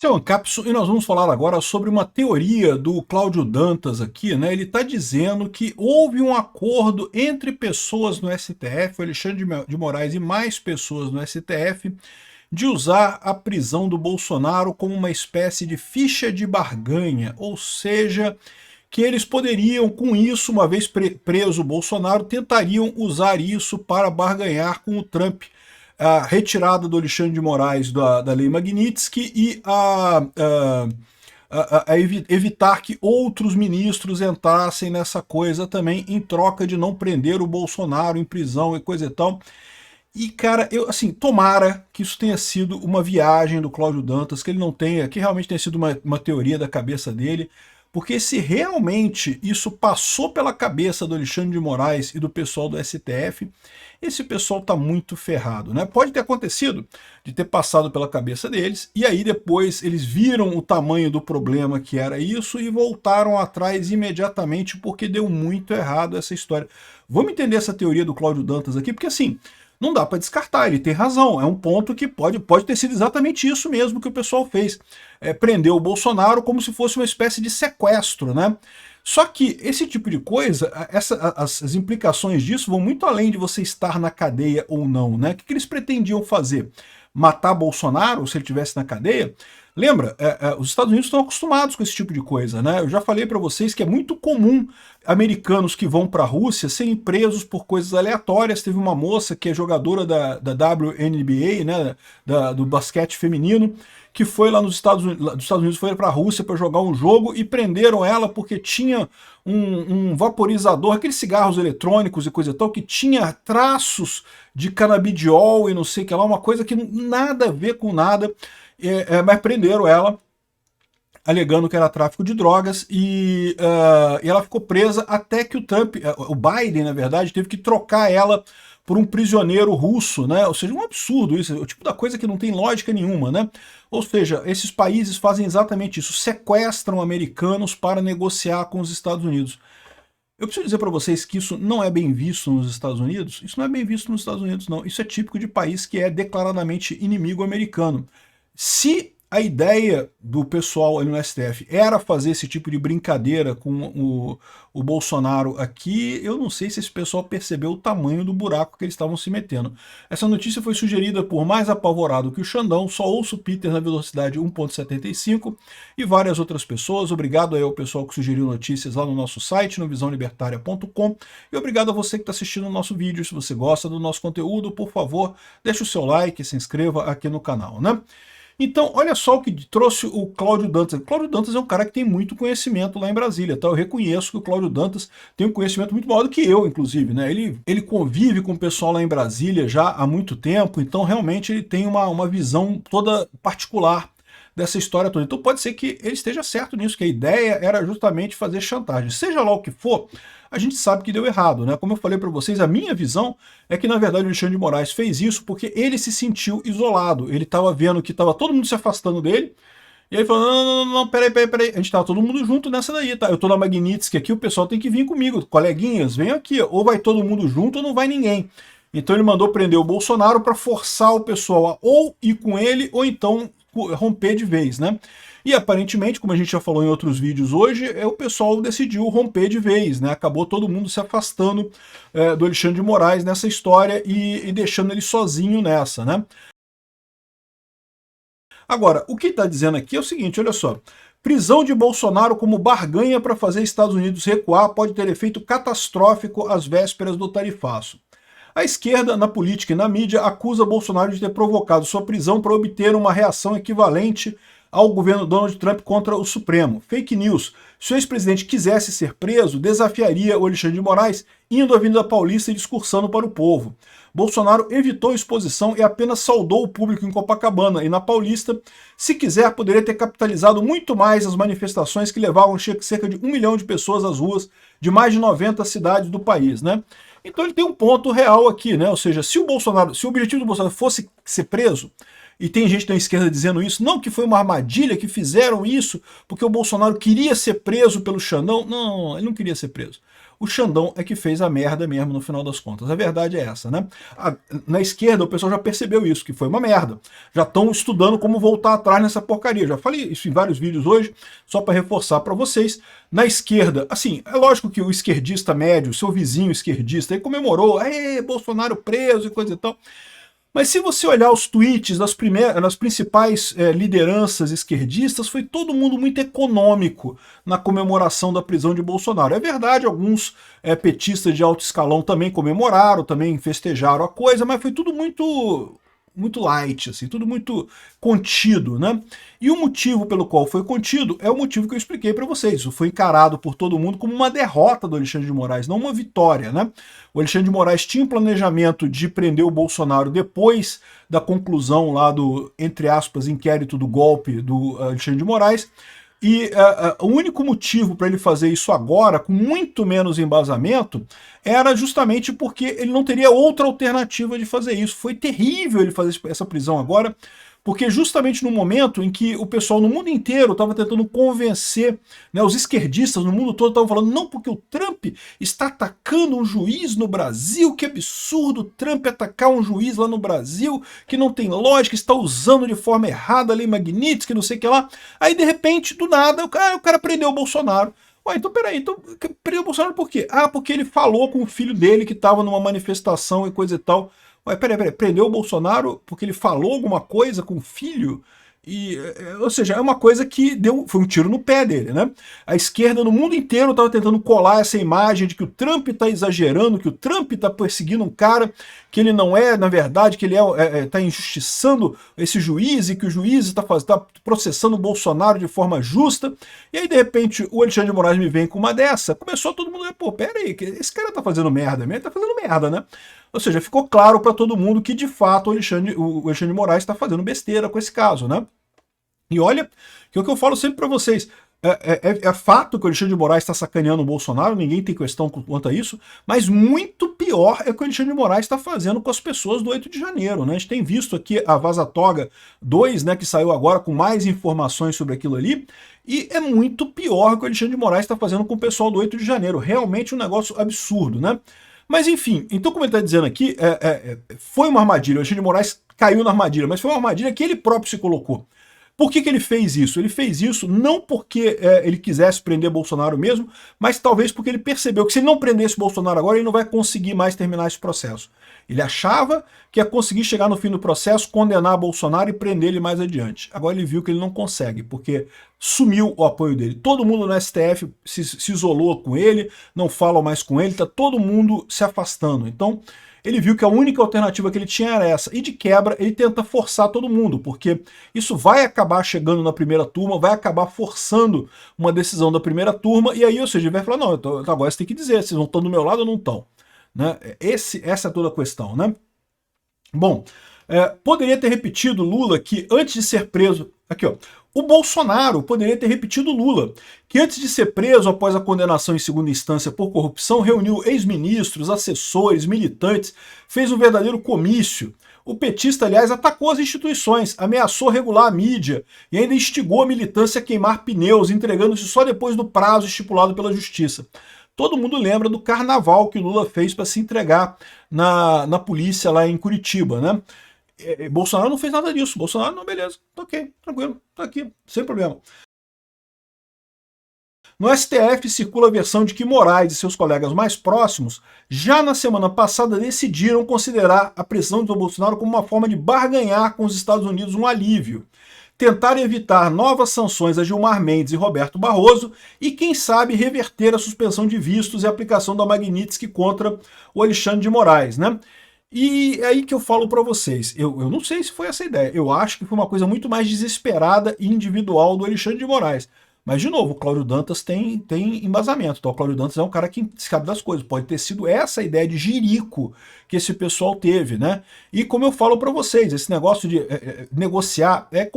Esse é o Ancapso e nós vamos falar agora sobre uma teoria do Cláudio Dantas aqui, né? Ele está dizendo que houve um acordo entre pessoas no STF, o Alexandre de Moraes e mais pessoas no STF, de usar a prisão do Bolsonaro como uma espécie de ficha de barganha, ou seja, que eles poderiam, com isso, uma vez preso o Bolsonaro, tentariam usar isso para barganhar com o Trump a retirada do Alexandre de Moraes da Lei Magnitsky e evitar que outros ministros entrassem nessa coisa também, em troca de não prender o Bolsonaro em prisão e coisa e tal. E, cara, eu, assim, tomara que isso tenha sido uma viagem do Cláudio Dantas, que ele não tenha, que realmente tenha sido uma teoria da cabeça dele, porque se realmente isso passou pela cabeça do Alexandre de Moraes e do pessoal do STF, esse pessoal tá muito ferrado, né? Pode ter acontecido de ter passado pela cabeça deles, e aí depois eles viram o tamanho do problema que era isso e voltaram atrás imediatamente porque deu muito errado essa história. Vamos entender essa teoria do Cláudio Dantas aqui, porque assim, não dá para descartar, ele tem razão, é um ponto que pode ter sido exatamente isso mesmo que o pessoal fez. Prendeu o Bolsonaro como se fosse uma espécie de sequestro, né? Só que esse tipo de coisa, as implicações disso vão muito além de você estar na cadeia ou não, né? O que eles pretendiam fazer? Matar Bolsonaro se ele estivesse na cadeia? Lembra, os Estados Unidos estão acostumados com esse tipo de coisa, né? Eu já falei para vocês que é muito comum americanos que vão para a Rússia serem presos por coisas aleatórias. Teve uma moça que é jogadora da WNBA, né, do basquete feminino, que foi lá dos Estados Unidos, foi para a Rússia para jogar um jogo e prenderam ela porque tinha um vaporizador, aqueles cigarros eletrônicos e coisa e tal, que tinha traços de canabidiol e não sei o que lá, uma coisa que nada a ver com nada, mas prenderam ela, alegando que era tráfico de drogas, e ela ficou presa até que o Trump, o Biden, na verdade, teve que trocar ela por um prisioneiro russo, né? Ou seja, um absurdo isso, o tipo da coisa que não tem lógica nenhuma, né? Ou seja, esses países fazem exatamente isso, sequestram americanos para negociar com os Estados Unidos. Eu preciso dizer para vocês que isso não é bem visto nos Estados Unidos. Isso não é bem visto nos Estados Unidos, não. Isso é típico de país que é declaradamente inimigo americano. Se a ideia do pessoal ali no STF era fazer esse tipo de brincadeira com o Bolsonaro aqui, eu não sei se esse pessoal percebeu o tamanho do buraco que eles estavam se metendo. Essa notícia foi sugerida por Mais Apavorado que o Xandão, Só Ouço Peter na velocidade 1.75 e várias outras pessoas. Obrigado aí ao pessoal que sugeriu notícias lá no nosso site, no visãolibertaria.com, e obrigado a você que está assistindo o nosso vídeo. Se você gosta do nosso conteúdo, por favor, deixe o seu like e se inscreva aqui no canal, né? Então, olha só o que trouxe o Cláudio Dantas. O Cláudio Dantas é um cara que tem muito conhecimento lá em Brasília, tá? Eu reconheço que o Cláudio Dantas tem um conhecimento muito maior do que eu, inclusive, né? Ele convive com o pessoal lá em Brasília já há muito tempo, então realmente ele tem uma visão toda particular dessa história toda. Então pode ser que ele esteja certo nisso, que a ideia era justamente fazer chantagem. Seja lá o que for, a gente sabe que deu errado, né? Como eu falei para vocês, a minha visão é que, na verdade, o Alexandre de Moraes fez isso porque ele se sentiu isolado. Ele estava vendo que estava todo mundo se afastando dele, e aí ele falou, não, peraí, a gente estava todo mundo junto nessa daí, tá? Eu tô na Magnitsky aqui, o pessoal tem que vir comigo, coleguinhas, venham aqui, ou vai todo mundo junto ou não vai ninguém. Então ele mandou prender o Bolsonaro para forçar o pessoal a ou ir com ele, ou então romper de vez, né? E aparentemente, como a gente já falou em outros vídeos hoje, o pessoal decidiu romper de vez, né? Acabou todo mundo se afastando do Alexandre de Moraes nessa história e deixando ele sozinho nessa, né? Agora, o que está dizendo aqui é o seguinte, olha só. Prisão de Bolsonaro como barganha para fazer Estados Unidos recuar pode ter efeito catastrófico às vésperas do tarifaço. A esquerda, na política e na mídia, acusa Bolsonaro de ter provocado sua prisão para obter uma reação equivalente ao governo Donald Trump contra o Supremo. Fake news. Se o ex-presidente quisesse ser preso, desafiaria o Alexandre de Moraes indo à Avenida Paulista e discursando para o povo. Bolsonaro evitou exposição e apenas saudou o público em Copacabana e na Paulista. Se quiser, poderia ter capitalizado muito mais as manifestações que levavam cerca de 1 milhão de pessoas às ruas de mais de 90 cidades do país, né? Então ele tem um ponto real aqui, né? Ou seja, se o objetivo do Bolsonaro fosse ser preso, e tem gente da esquerda dizendo isso, não, que foi uma armadilha, que fizeram isso porque o Bolsonaro queria ser preso pelo Xandão. Não, ele não queria ser preso. o Xandão é que fez a merda mesmo no final das contas. A verdade é essa, né? Na esquerda o pessoal já percebeu isso, que foi uma merda. Já estão estudando como voltar atrás nessa porcaria. Já falei isso em vários vídeos hoje, só para reforçar para vocês. Na esquerda, assim, é lógico que o esquerdista médio, seu vizinho esquerdista, aí comemorou, Bolsonaro preso e coisa e tal. Mas se você olhar os tweets das principais lideranças esquerdistas, foi todo mundo muito econômico na comemoração da prisão de Bolsonaro. É verdade, alguns petistas de alto escalão também comemoraram, também festejaram a coisa, mas foi tudo muito light, assim, tudo muito contido, né? E o motivo pelo qual foi contido é o motivo que eu expliquei para vocês. Isso foi encarado por todo mundo como uma derrota do Alexandre de Moraes, não uma vitória, né? O Alexandre de Moraes tinha um planejamento de prender o Bolsonaro depois da conclusão lá do, entre aspas, inquérito do golpe do Alexandre de Moraes, e o único motivo para ele fazer isso agora, com muito menos embasamento, era justamente porque ele não teria outra alternativa de fazer isso. Foi terrível ele fazer essa prisão agora, porque justamente no momento em que o pessoal no mundo inteiro estava tentando convencer, né, os esquerdistas no mundo todo estavam falando, não, porque o Trump está atacando um juiz no Brasil, que absurdo o Trump atacar um juiz lá no Brasil, que não tem lógica, está usando de forma errada a lei Magnitsky, não sei o que lá. Aí de repente, do nada, o cara prendeu o Bolsonaro. Ué, então peraí, então prendeu o Bolsonaro por quê? Ah, porque ele falou com o filho dele que estava numa manifestação e coisa e tal. Ué, peraí, prendeu o Bolsonaro porque ele falou alguma coisa com o filho? Ou seja, é uma coisa que foi um tiro no pé dele, né? A esquerda no mundo inteiro estava tentando colar essa imagem de que o Trump está exagerando, que o Trump está perseguindo um cara que ele não é, na verdade, que ele está injustiçando esse juiz e que o juiz está processando o Bolsonaro de forma justa. E aí, de repente, o Alexandre de Moraes me vem com uma dessa, começou todo mundo a pô, peraí, esse cara tá fazendo merda mesmo, ele tá fazendo merda, né? Ou seja, ficou claro para todo mundo que, de fato, o Alexandre de Moraes está fazendo besteira com esse caso, né? E olha, que é o que eu falo sempre para vocês, é fato que o Alexandre de Moraes está sacaneando o Bolsonaro, ninguém tem questão quanto a isso, mas muito pior é o que o Alexandre de Moraes está fazendo com as pessoas do 8 de janeiro, né? A gente tem visto aqui a Vaza Toga 2, né, que saiu agora com mais informações sobre aquilo ali, e é muito pior o que o Alexandre de Moraes está fazendo com o pessoal do 8 de janeiro, realmente um negócio absurdo, né? Mas enfim, então como ele está dizendo aqui, foi uma armadilha, o Alexandre de Moraes caiu na armadilha, mas foi uma armadilha que ele próprio se colocou. Por que ele fez isso? Ele fez isso não porque ele quisesse prender Bolsonaro mesmo, mas talvez porque ele percebeu que se ele não prendesse Bolsonaro agora, ele não vai conseguir mais terminar esse processo. Ele achava que ia conseguir chegar no fim do processo, condenar Bolsonaro e prender ele mais adiante. Agora ele viu que ele não consegue, porque sumiu o apoio dele. Todo mundo no STF se isolou com ele, não fala mais com ele, está todo mundo se afastando. Então ele viu que a única alternativa que ele tinha era essa, e de quebra ele tenta forçar todo mundo, porque isso vai acabar chegando na primeira turma, vai acabar forçando uma decisão da primeira turma, e aí, ou seja, ele vai falar, não, então, agora você tem que dizer, vocês não estão do meu lado ou não estão? Né? Essa é toda a questão, né? Bom, poderia ter repetido Lula que antes de ser preso, aqui ó, o Bolsonaro poderia ter repetido Lula, que antes de ser preso após a condenação em segunda instância por corrupção, reuniu ex-ministros, assessores, militantes, fez um verdadeiro comício. O petista, aliás, atacou as instituições, ameaçou regular a mídia e ainda instigou a militância a queimar pneus, entregando-se só depois do prazo estipulado pela justiça. Todo mundo lembra do carnaval que Lula fez para se entregar na polícia lá em Curitiba, né? Bolsonaro não fez nada disso. Bolsonaro, não, beleza, tá ok, tranquilo, tá aqui, sem problema. No STF circula a versão de que Moraes e seus colegas mais próximos já na semana passada decidiram considerar a prisão do Bolsonaro como uma forma de barganhar com os Estados Unidos um alívio, tentar evitar novas sanções a Gilmar Mendes e Roberto Barroso e, quem sabe, reverter a suspensão de vistos e a aplicação da Magnitsky contra o Alexandre de Moraes, né? E é aí que eu falo para vocês, eu não sei se foi essa a ideia, eu acho que foi uma coisa muito mais desesperada e individual do Alexandre de Moraes. Mas, de novo, o Cláudio Dantas tem embasamento, então o Cláudio Dantas é um cara que sabe das coisas, pode ter sido essa a ideia de jirico que esse pessoal teve, né? E como eu falo para vocês, esse negócio de negociar é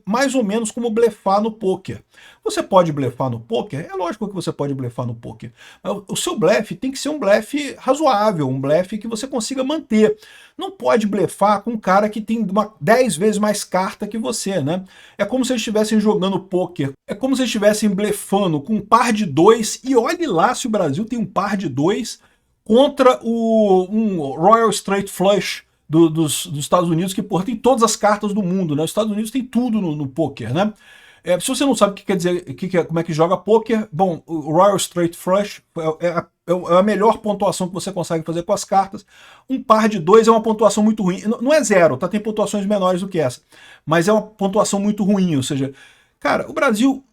mais ou menos como blefar no pôquer. Você pode blefar no poker? É lógico que você pode blefar no poker. Mas o seu blefe tem que ser um blefe razoável, um blefe que você consiga manter. Não pode blefar com um cara que tem 10 vezes mais carta que você, né? É como se eles estivessem jogando poker. É como se eles estivessem blefando com um par de 2, e olhe lá se o Brasil tem um par de 2 contra um Royal Straight Flush dos Estados Unidos, que, porra, tem todas as cartas do mundo, né? Os Estados Unidos tem tudo no poker, né? Se você não sabe o que quer dizer, como é que joga poker, bom, o Royal Straight Flush é a melhor pontuação que você consegue fazer com as cartas. Um par de 2 é uma pontuação muito ruim. Não é zero, tá? Tem pontuações menores do que essa. Mas é uma pontuação muito ruim, ou seja, cara, o Brasil...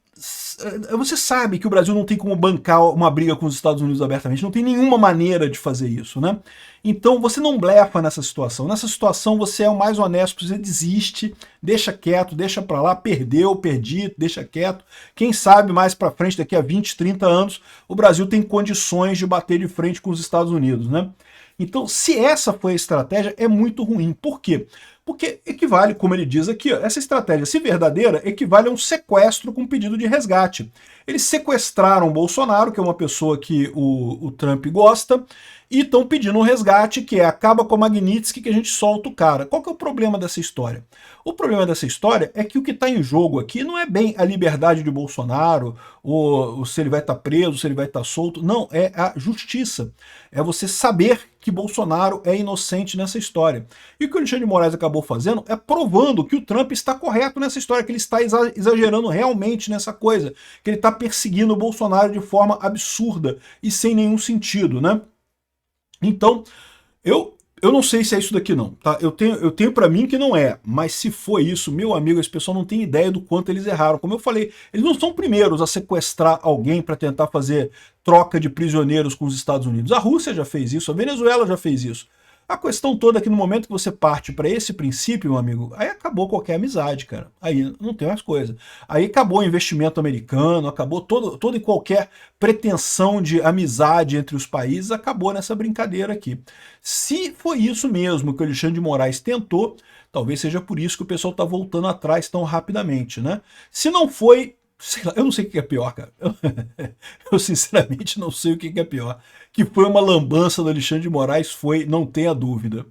Você sabe que o Brasil não tem como bancar uma briga com os Estados Unidos abertamente, não tem nenhuma maneira de fazer isso, né? Então você não blefa nessa situação. Nessa situação você é o mais honesto, você desiste, deixa quieto, deixa pra lá, perdeu, perdi, deixa quieto. Quem sabe mais pra frente, daqui a 20, 30 anos, o Brasil tem condições de bater de frente com os Estados Unidos, né? Então, se essa foi a estratégia, é muito ruim. Por quê? Porque equivale, como ele diz aqui, ó, essa estratégia, se verdadeira, equivale a um sequestro com pedido de resgate. Eles sequestraram o Bolsonaro, que é uma pessoa que o Trump gosta, e estão pedindo um resgate, que é acaba com a Magnitsky que a gente solta o cara. Qual que é o problema dessa história? O problema dessa história é que o que está em jogo aqui não é bem a liberdade de Bolsonaro, ou se ele vai estar preso, se ele vai estar solto, não, é a justiça. É você saber que Bolsonaro é inocente nessa história. E o que o Alexandre de Moraes acabou fazendo é provando que o Trump está correto nessa história, que ele está exagerando realmente nessa coisa, que ele está perseguindo o Bolsonaro de forma absurda e sem nenhum sentido, né? Então, eu não sei se é isso daqui não, tá? Eu tenho para mim que não é, mas se foi isso, meu amigo, esse pessoal não tem ideia do quanto eles erraram. Como eu falei, eles não são primeiros a sequestrar alguém para tentar fazer troca de prisioneiros com os Estados Unidos. A Rússia já fez isso, a Venezuela já fez isso. A questão toda é que no momento que você parte para esse princípio, meu amigo, aí acabou qualquer amizade, cara. Aí não tem mais coisa. Aí acabou o investimento americano, acabou toda e qualquer pretensão de amizade entre os países, acabou nessa brincadeira aqui. Se foi isso mesmo que o Alexandre de Moraes tentou, talvez seja por isso que o pessoal está voltando atrás tão rapidamente, né? Se não foi... sei lá, eu não sei o que é pior, cara. Eu sinceramente não sei o que é pior. Que foi uma lambança do Alexandre de Moraes, foi, não tenha dúvida.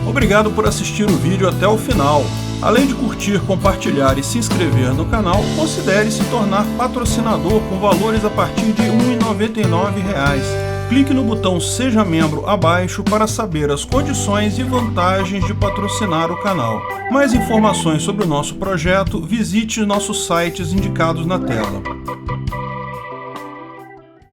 Obrigado por assistir o vídeo até o final. Além de curtir, compartilhar e se inscrever no canal, considere se tornar patrocinador com valores a partir de R$ 1,99. Clique no botão Seja Membro abaixo para saber as condições e vantagens de patrocinar o canal. Mais informações sobre o nosso projeto, visite nossos sites indicados na tela.